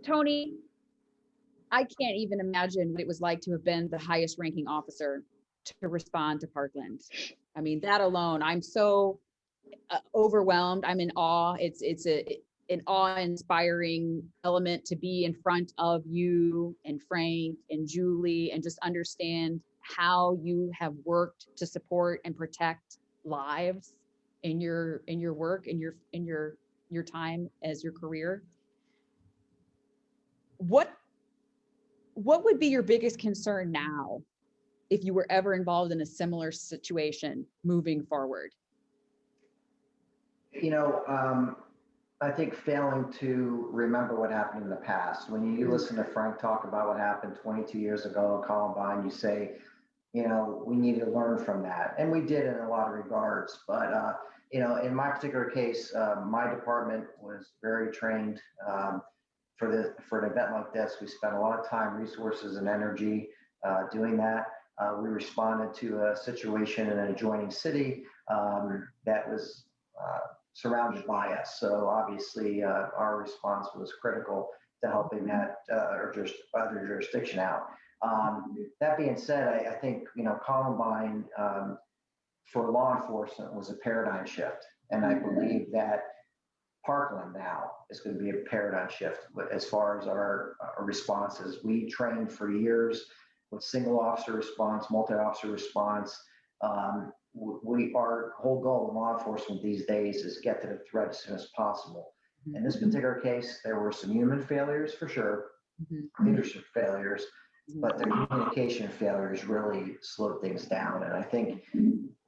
Tony, I can't even imagine what it was like to have been the highest ranking officer to respond to Parkland. I mean, that alone, I'm so overwhelmed. I'm in awe. An awe-inspiring element to be in front of you and Frank and Julie and just understand how you have worked to support and protect lives in your work, in your time as your career. What would be your biggest concern now if you were ever involved in a similar situation moving forward? I think failing to remember what happened in the past. When you listen to Frank talk about what happened 22 years ago in Columbine, you say, we need to learn from that. And we did in a lot of regards. But, in my particular case, my department was very trained for an event like this. We spent a lot of time, resources, and energy doing that. We responded to a situation in an adjoining city that was surrounded by us. So obviously our response was critical to helping that or just other jurisdiction out. That being said, I think, Columbine for law enforcement was a paradigm shift. And I believe that Parkland now is going to be a paradigm shift as far as our responses. We trained for years with single officer response, multi-officer response. Our whole goal in law enforcement these days is get to the threat as soon as possible. In this particular case, there were some human failures for sure, leadership failures, but the communication failures really slowed things down. And I think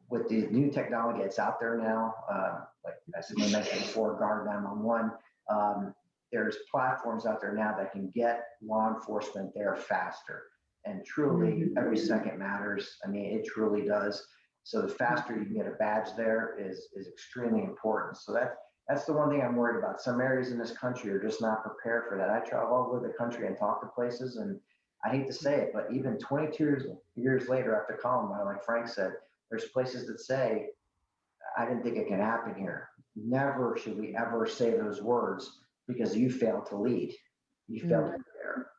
with the new technology that's out there now, like as I mentioned before, Guard 911, there's platforms out there now that can get law enforcement there faster. And truly, every second matters. I mean, it truly does. So the faster you can get a badge there is extremely important. So that's the one thing I'm worried about. Some areas in this country are just not prepared for that. I travel all over the country and talk to places, and I hate to say it, but even 22 years later after Columbine, like Frank said, there's places that say, I didn't think it could happen here. Never should we ever say those words because you failed to lead. You failed to prepare.